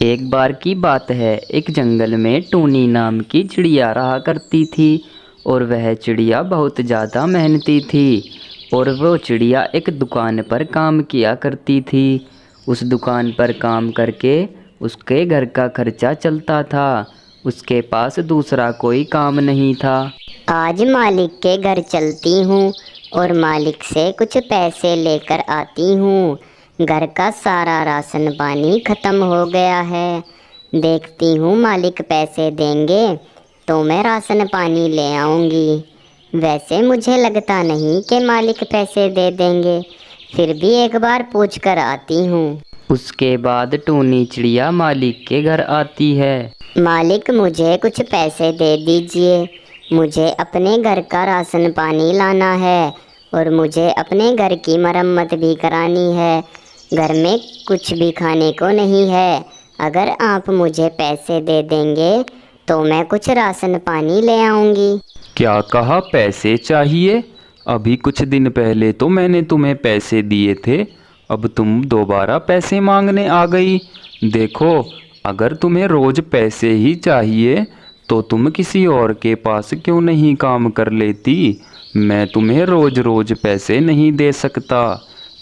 एक बार की बात है, एक जंगल में टूनी नाम की चिड़िया रहा करती थी। और वह चिड़िया बहुत ज़्यादा मेहनती थी। और वो चिड़िया एक दुकान पर काम किया करती थी। उस दुकान पर काम करके उसके घर का खर्चा चलता था। उसके पास दूसरा कोई काम नहीं था। आज मालिक के घर चलती हूँ और मालिक से कुछ पैसे लेकर आती हूँ। घर का सारा राशन पानी ख़त्म हो गया है। देखती हूँ मालिक पैसे देंगे तो मैं राशन पानी ले आऊँगी। वैसे मुझे लगता नहीं कि मालिक पैसे दे देंगे, फिर भी एक बार पूछ कर आती हूँ। उसके बाद टूनी चिड़िया मालिक के घर आती है। मालिक, मुझे कुछ पैसे दे दीजिए। मुझे अपने घर का राशन पानी लाना है और मुझे अपने घर की मरम्मत भी करानी है। घर में कुछ भी खाने को नहीं है। अगर आप मुझे पैसे दे देंगे तो मैं कुछ राशन पानी ले आऊँगी। क्या कहा, पैसे चाहिए? अभी कुछ दिन पहले तो मैंने तुम्हें पैसे दिए थे, अब तुम दोबारा पैसे मांगने आ गई। देखो, अगर तुम्हें रोज़ पैसे ही चाहिए तो तुम किसी और के पास क्यों नहीं काम कर लेती? मैं तुम्हें रोज़ रोज़ पैसे नहीं दे सकता।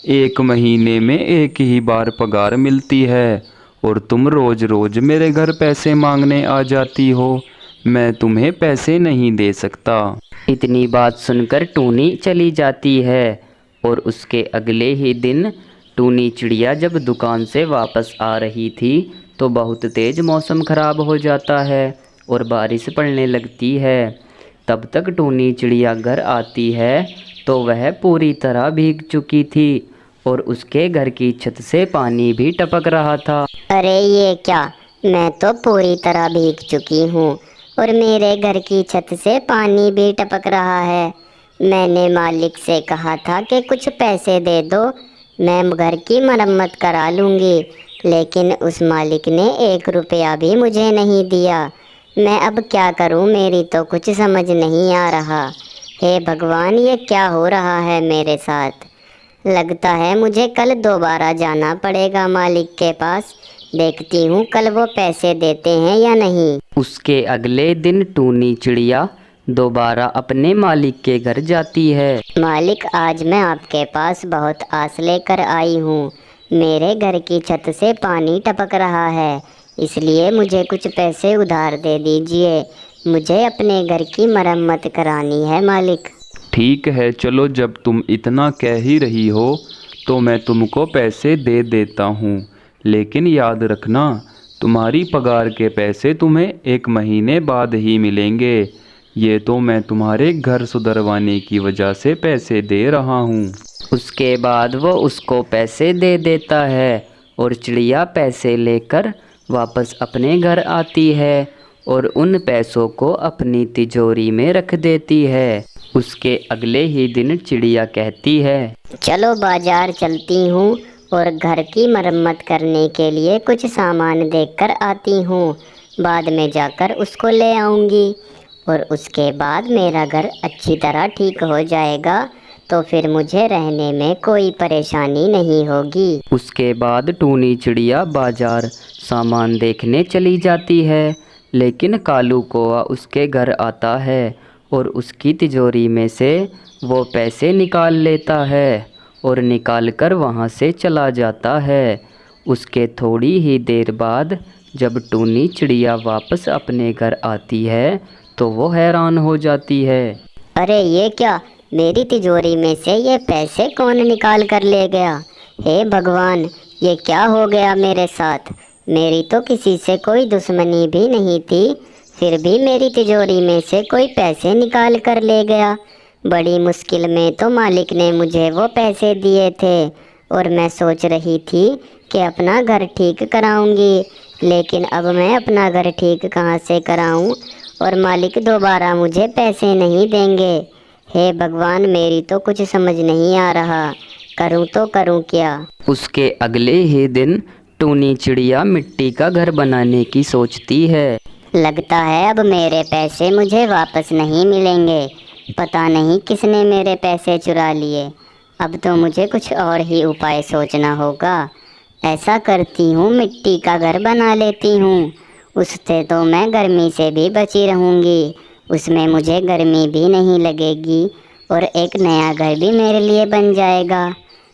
एक महीने में एक ही बार पगार मिलती है और तुम रोज़ रोज़ मेरे घर पैसे मांगने आ जाती हो। मैं तुम्हें पैसे नहीं दे सकता। इतनी बात सुनकर टूनी चली जाती है। और उसके अगले ही दिन टूनी चिड़िया जब दुकान से वापस आ रही थी तो बहुत तेज़ मौसम ख़राब हो जाता है और बारिश पड़ने लगती है। तब तक टूनी चिड़िया घर आती है तो वह पूरी तरह भीग चुकी थी और उसके घर की छत से पानी भी टपक रहा था। अरे ये क्या, मैं तो पूरी तरह भीग चुकी हूँ और मेरे घर की छत से पानी भी टपक रहा है। मैंने मालिक से कहा था कि कुछ पैसे दे दो, मैं घर की मरम्मत करा लूँगी, लेकिन उस मालिक ने 1 रुपया भी मुझे नहीं दिया। मैं अब क्या करूँ, मेरी तो कुछ समझ नहीं आ रहा। हे भगवान, ये क्या हो रहा है मेरे साथ? लगता है मुझे कल दोबारा जाना पड़ेगा मालिक के पास। देखती हूँ कल वो पैसे देते हैं या नहीं। उसके अगले दिन टूनी चिड़िया दोबारा अपने मालिक के घर जाती है। मालिक, आज मैं आपके पास बहुत आस लेकर आई हूँ। मेरे घर की छत से पानी टपक रहा है, इसलिए मुझे कुछ पैसे उधार दे दीजिए। मुझे अपने घर की मरम्मत करानी है मालिक। ठीक है, चलो, जब तुम इतना कह ही रही हो तो मैं तुमको पैसे दे देता हूँ, लेकिन याद रखना, तुम्हारी पगार के पैसे तुम्हें 1 महीने बाद ही मिलेंगे। ये तो मैं तुम्हारे घर सुधरवाने की वजह से पैसे दे रहा हूँ। उसके बाद वो उसको पैसे दे देता है और चिड़िया पैसे लेकर वापस अपने घर आती है और उन पैसों को अपनी तिजोरी में रख देती है। उसके अगले ही दिन चिड़िया कहती है, चलो बाजार चलती हूँ और घर की मरम्मत करने के लिए कुछ सामान देखकर आती हूँ। बाद में जाकर उसको ले आऊँगी और उसके बाद मेरा घर अच्छी तरह ठीक हो जाएगा, तो फिर मुझे रहने में कोई परेशानी नहीं होगी। उसके बाद टूनी चिड़िया बाजार सामान देखने चली जाती है, लेकिन कालू कौआ उसके घर आता है और उसकी तिजोरी में से वो पैसे निकाल लेता है और निकाल कर वहाँ से चला जाता है। उसके थोड़ी ही देर बाद जब टूनी चिड़िया वापस अपने घर आती है तो वो हैरान हो जाती है। अरे ये क्या, मेरी तिजोरी में से ये पैसे कौन निकाल कर ले गया? हे भगवान, ये क्या हो गया मेरे साथ? मेरी तो किसी से कोई दुश्मनी भी नहीं थी, फिर भी मेरी तिजोरी में से कोई पैसे निकाल कर ले गया। बड़ी मुश्किल में तो मालिक ने मुझे वो पैसे दिए थे और मैं सोच रही थी कि अपना घर ठीक कराऊंगी, लेकिन अब मैं अपना घर ठीक कहाँ से कराऊं और मालिक दोबारा मुझे पैसे नहीं देंगे। हे भगवान, मेरी तो कुछ समझ नहीं आ रहा, करूं तो करूं क्या? उसके अगले ही दिन टूनी चिड़िया मिट्टी का घर बनाने की सोचती है। लगता है अब मेरे पैसे मुझे वापस नहीं मिलेंगे। पता नहीं किसने मेरे पैसे चुरा लिए। अब तो मुझे कुछ और ही उपाय सोचना होगा। ऐसा करती हूँ, मिट्टी का घर बना लेती हूँ। उससे तो मैं गर्मी से भी बची रहूँगी, उसमें मुझे गर्मी भी नहीं लगेगी और एक नया घर भी मेरे लिए बन जाएगा।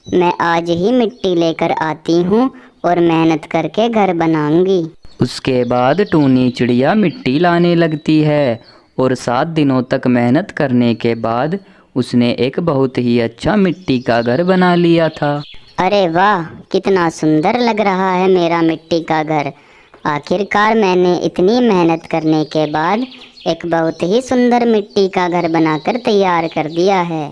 मैं आज ही मिट्टी लेकर आती हूँ और मेहनत करके घर बनाऊंगी। उसके बाद टूनी चिड़िया मिट्टी लाने लगती है और 7 दिनों तक मेहनत करने के बाद उसने एक बहुत ही अच्छा मिट्टी का घर बना लिया था। अरे वाह, कितना सुंदर लग रहा है मेरा मिट्टी का घर। आखिरकार मैंने इतनी मेहनत करने के बाद एक बहुत ही सुंदर मिट्टी का घर बनाकर तैयार कर दिया है।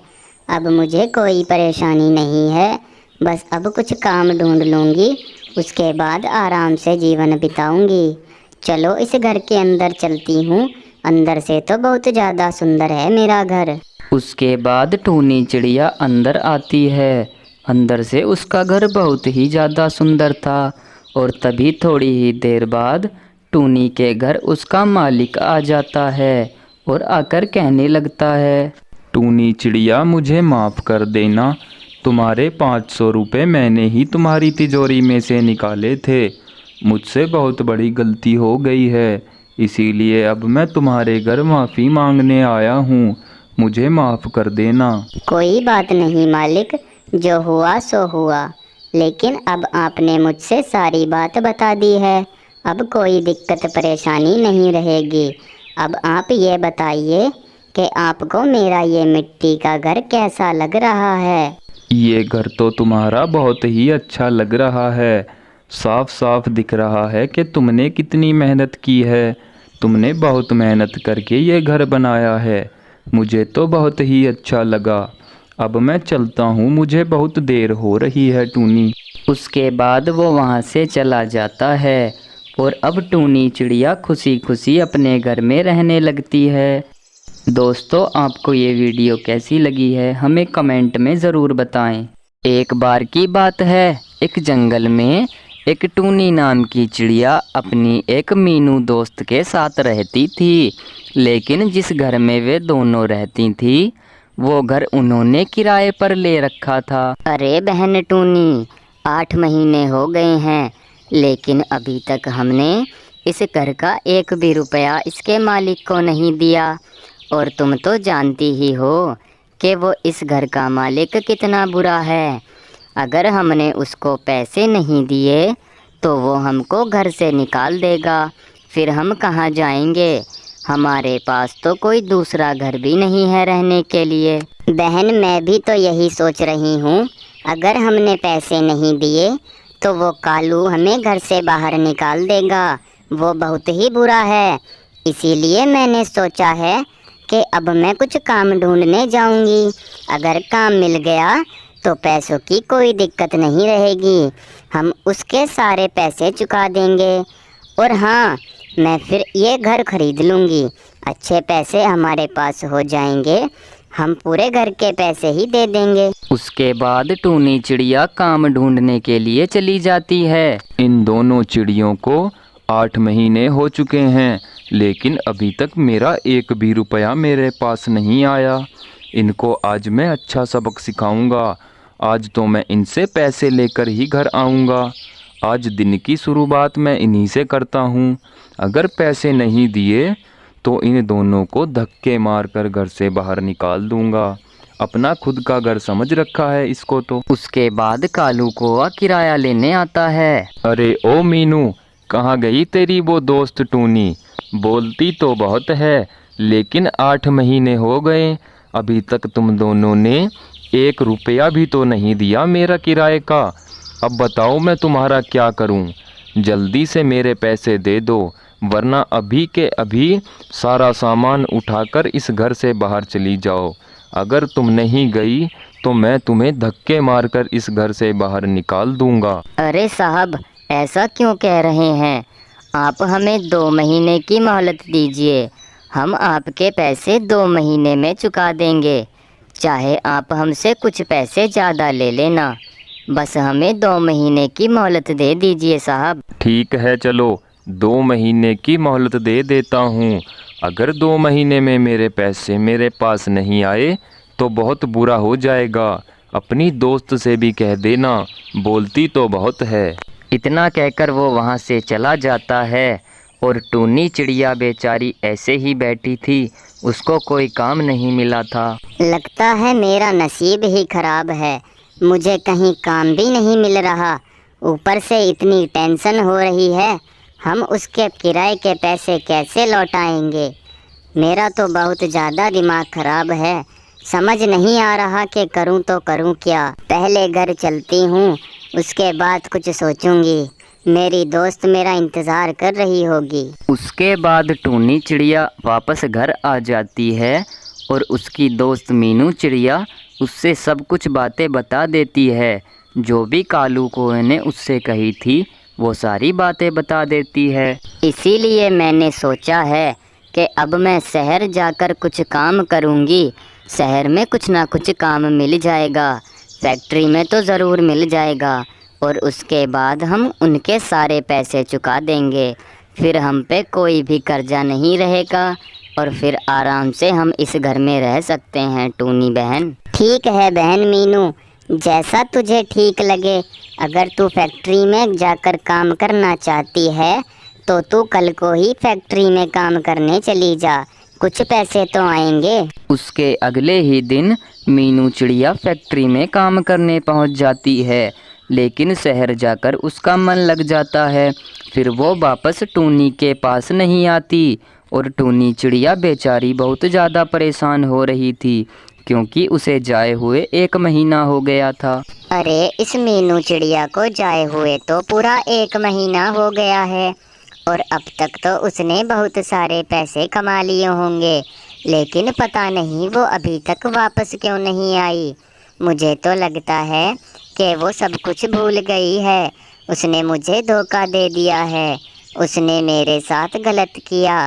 अब मुझे कोई परेशानी नहीं है, बस अब कुछ काम ढूंढ लूँगी, उसके बाद आराम से जीवन बिताऊंगी। चलो इस घर के अंदर चलती हूँ, अंदर से तो बहुत ज़्यादा सुंदर है मेरा घर। उसके बाद टूनी चिड़िया अंदर आती है। अंदर से उसका घर बहुत ही ज़्यादा सुंदर था और तभी थोड़ी ही देर बाद टूनी के घर उसका मालिक आ जाता है और आकर कहने लगता है, टूनी चिड़िया, मुझे माफ़ कर देना, तुम्हारे 500 रुपये मैंने ही तुम्हारी तिजोरी में से निकाले थे। मुझसे बहुत बड़ी गलती हो गई है, इसीलिए अब मैं तुम्हारे घर माफ़ी मांगने आया हूँ। मुझे माफ़ कर देना। कोई बात नहीं मालिक, जो हुआ सो हुआ, लेकिन अब आपने मुझसे सारी बात बता दी है, अब कोई दिक्कत परेशानी नहीं रहेगी। अब आप ये बताइए कि आपको मेरा ये मिट्टी का घर कैसा लग रहा है? ये घर तो तुम्हारा बहुत ही अच्छा लग रहा है। साफ साफ दिख रहा है कि तुमने कितनी मेहनत की है। तुमने बहुत मेहनत करके ये घर बनाया है। मुझे तो बहुत ही अच्छा लगा। अब मैं चलता हूँ, मुझे बहुत देर हो रही है टूनी। उसके बाद वो वहाँ से चला जाता है और अब टूनी चिड़िया खुशी खुशी अपने घर में रहने लगती है। दोस्तों, आपको ये वीडियो कैसी लगी है हमें कमेंट में ज़रूर बताएं। एक बार की बात है, एक जंगल में एक टूनी नाम की चिड़िया अपनी एक मीनू दोस्त के साथ रहती थी। लेकिन जिस घर में वे दोनों रहती थी वो घर उन्होंने किराए पर ले रखा था। अरे बहन टूनी, 8 महीने हो गए हैं, लेकिन अभी तक हमने इस घर का 1 भी रुपया इसके मालिक को नहीं दिया। और तुम तो जानती ही हो कि वो इस घर का मालिक कितना बुरा है। अगर हमने उसको पैसे नहीं दिए तो वो हमको घर से निकाल देगा, फिर हम कहाँ जाएंगे? हमारे पास तो कोई दूसरा घर भी नहीं है रहने के लिए। बहन, मैं भी तो यही सोच रही हूँ, अगर हमने पैसे नहीं दिए तो वो कालू हमें घर से बाहर निकाल देगा। वो बहुत ही बुरा है। इसीलिए मैंने सोचा है कि अब मैं कुछ काम ढूंढने जाऊंगी। अगर काम मिल गया तो पैसों की कोई दिक्कत नहीं रहेगी, हम उसके सारे पैसे चुका देंगे। और हाँ, मैं फिर ये घर खरीद लूँगी। अच्छे पैसे हमारे पास हो जाएंगे, हम पूरे घर के पैसे ही दे देंगे। उसके बाद टूनी चिड़िया काम ढूंढने के लिए चली जाती है। इन दोनों चिड़ियों को 8 महीने हो चुके हैं, लेकिन अभी तक मेरा 1 भी रुपया मेरे पास नहीं आया। इनको आज मैं अच्छा सबक सिखाऊंगा। आज तो मैं इनसे पैसे लेकर ही घर आऊँगा। आज दिन की शुरुआत मैं इन्हीं से करता हूँ। अगर पैसे नहीं दिए तो इन दोनों को धक्के मारकर घर से बाहर निकाल दूंगा। अपना खुद का घर समझ रखा है इसको तो। उसके बाद कालू कौआ किराया लेने आता है। अरे ओ मीनू, कहाँ गई तेरी वो दोस्त टूनी? बोलती तो बहुत है, लेकिन 8 महीने हो गए, अभी तक तुम दोनों ने 1 रुपया भी तो नहीं दिया मेरा किराए का। अब बताओ मैं तुम्हारा क्या करूं? जल्दी से मेरे पैसे दे दो, वरना अभी के अभी सारा सामान उठाकर इस घर से बाहर चली जाओ। अगर तुम नहीं गई तो मैं तुम्हें धक्के मारकर इस घर से बाहर निकाल दूंगा। अरे साहब, ऐसा क्यों कह रहे हैं? आप हमें 2 महीने की मोहलत दीजिए, हम आपके पैसे 2 महीने में चुका देंगे। चाहे आप हमसे कुछ पैसे ज़्यादा ले लेना, बस हमें 2 महीने की मोहलत दे दीजिए साहब। ठीक है, चलो 2 महीने की मोहलत दे देता हूँ। अगर 2 महीने में मेरे पैसे मेरे पास नहीं आए तो बहुत बुरा हो जाएगा। अपनी दोस्त से भी कह देना, बोलती तो बहुत है। इतना कहकर वो वहाँ से चला जाता है और टूनी चिड़िया बेचारी ऐसे ही बैठी थी, उसको कोई काम नहीं मिला था। लगता है मेरा नसीब ही खराब है, मुझे कहीं काम भी नहीं मिल रहा। ऊपर से इतनी टेंशन हो रही है, हम उसके किराए के पैसे कैसे लौटाएंगे। मेरा तो बहुत ज़्यादा दिमाग खराब है, समझ नहीं आ रहा कि करूं तो करूं क्या। पहले घर चलती हूं, उसके बाद कुछ सोचूंगी। मेरी दोस्त मेरा इंतज़ार कर रही होगी। उसके बाद टूनी चिड़िया वापस घर आ जाती है और उसकी दोस्त मीनू चिड़िया उससे सब कुछ बातें बता देती है। जो भी कालू कौवे ने उससे कही थी वो सारी बातें बता देती है। इसीलिए मैंने सोचा है कि अब मैं शहर जाकर कुछ काम करूँगी। शहर में कुछ ना कुछ काम मिल जाएगा, फैक्ट्री में तो ज़रूर मिल जाएगा, और उसके बाद हम उनके सारे पैसे चुका देंगे। फिर हम पे कोई भी कर्जा नहीं रहेगा और फिर आराम से हम इस घर में रह सकते हैं टूनी बहन। ठीक है बहन मीनू, जैसा तुझे ठीक लगे। अगर तू फैक्ट्री में जाकर काम करना चाहती है तो तू कल को ही फैक्ट्री में काम करने चली जा, कुछ पैसे तो आएंगे। उसके अगले ही दिन मीनू चिड़िया फैक्ट्री में काम करने पहुंच जाती है, लेकिन शहर जाकर उसका मन लग जाता है। फिर वो वापस टूनी के पास नहीं आती और टूनी चिड़िया बेचारी बहुत ज़्यादा परेशान हो रही थी, क्योंकि उसे जाए हुए 1 महीना हो गया था। अरे इस मीनू चिड़िया को जाए हुए तो पूरा 1 महीना हो गया है और अब तक तो उसने बहुत सारे पैसे कमा लिए होंगे, लेकिन पता नहीं वो अभी तक वापस क्यों नहीं आई। मुझे तो लगता है कि वो सब कुछ भूल गई है। उसने मुझे धोखा दे दिया है, उसने मेरे साथ गलत किया।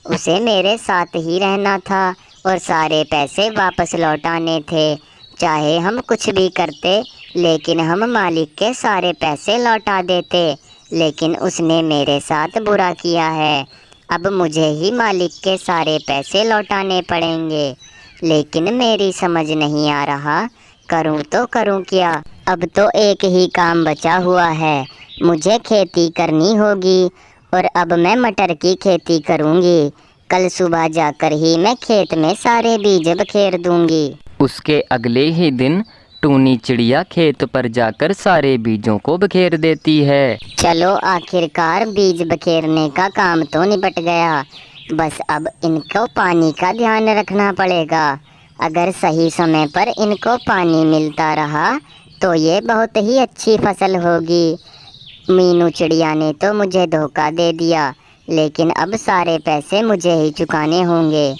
उसे मेरे साथ ही रहना था और सारे पैसे वापस लौटाने थे। चाहे हम कुछ भी करते, लेकिन हम मालिक के सारे पैसे लौटा देते, लेकिन उसने मेरे साथ बुरा किया है। अब मुझे ही मालिक के सारे पैसे लौटाने पड़ेंगे, लेकिन मेरी समझ नहीं आ रहा करूं तो करूं क्या। अब तो एक ही काम बचा हुआ है, मुझे खेती करनी होगी और अब मैं मटर की खेती करूंगी। कल सुबह जाकर ही मैं खेत में सारे बीज बखेर दूंगी। उसके अगले ही दिन टूनी चिड़िया खेत पर जाकर सारे बीजों को बखेर देती है। चलो आखिरकार बीज बखेरने का काम तो निपट गया, बस अब इनको पानी का ध्यान रखना पड़ेगा। अगर सही समय पर इनको पानी मिलता रहा तो ये बहुत ही अच्छी फसल होगी। मीनू चिड़िया ने तो मुझे धोखा दे दिया, लेकिन अब सारे पैसे मुझे ही चुकाने होंगे।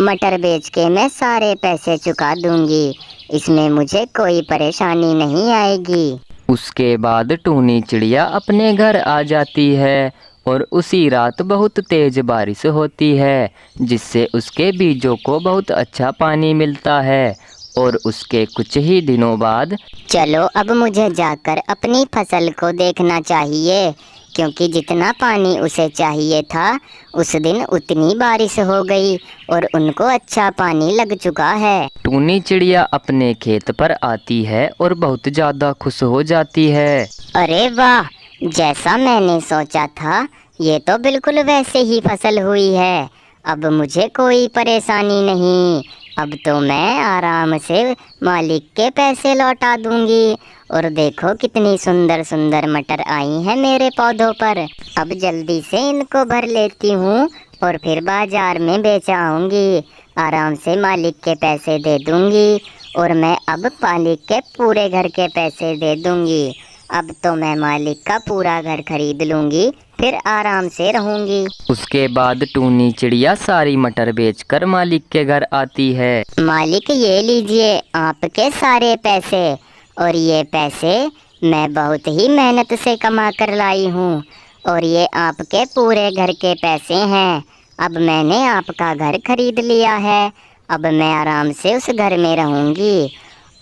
मटर बेच के मैं सारे पैसे चुका दूंगी, इसमें मुझे कोई परेशानी नहीं आएगी। उसके बाद टूनी चिड़िया अपने घर आ जाती है और उसी रात बहुत तेज बारिश होती है, जिससे उसके बीजों को बहुत अच्छा पानी मिलता है। और उसके कुछ ही दिनों बाद चलो अब मुझे जाकर अपनी फसल को देखना चाहिए, क्योंकि जितना पानी उसे चाहिए था उस दिन उतनी बारिश हो गई और उनको अच्छा पानी लग चुका है। टूनी चिड़िया अपने खेत पर आती है और बहुत ज़्यादा खुश हो जाती है। अरे वाह, जैसा मैंने सोचा था ये तो बिल्कुल वैसे ही फसल हुई है। अब मुझे कोई परेशानी नहीं, अब तो मैं आराम से मालिक के पैसे लौटा दूंगी। और देखो कितनी सुंदर सुंदर मटर आई हैं मेरे पौधों पर। अब जल्दी से इनको भर लेती हूँ और फिर बाजार में बेच आऊँगी। आराम से मालिक के पैसे दे दूंगी और मैं अब मालिक के पूरे घर के पैसे दे दूंगी। अब तो मैं मालिक का पूरा घर खरीद लूँगी, फिर आराम से रहूँगी। उसके बाद टूनी चिड़िया सारी मटर बेचकर मालिक के घर आती है। मालिक ये लीजिए आपके सारे पैसे, और ये पैसे मैं बहुत ही मेहनत से कमा कर लाई हूँ, और ये आपके पूरे घर के पैसे हैं। अब मैंने आपका घर खरीद लिया है, अब मैं आराम से उस घर में रहूँगी।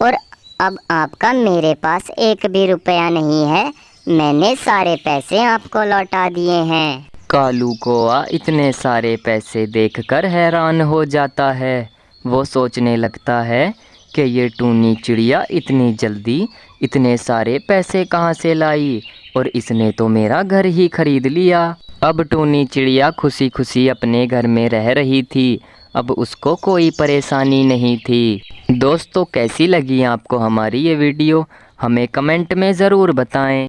और अब आपका मेरे पास 1 भी रुपया नहीं है, मैंने सारे पैसे आपको लौटा दिए हैं। कालू कौवा इतने सारे पैसे देखकर हैरान हो जाता है। वो सोचने लगता है कि ये टूनी चिड़िया इतनी जल्दी इतने सारे पैसे कहाँ से लाई और इसने तो मेरा घर ही खरीद लिया। अब टूनी चिड़िया खुशी खुशी अपने घर में रह रही थी। अब उसको कोई परेशानी नहीं थी। दोस्तों कैसी लगी आपको हमारी ये वीडियो, हमें कमेंट में ज़रूर बताएं।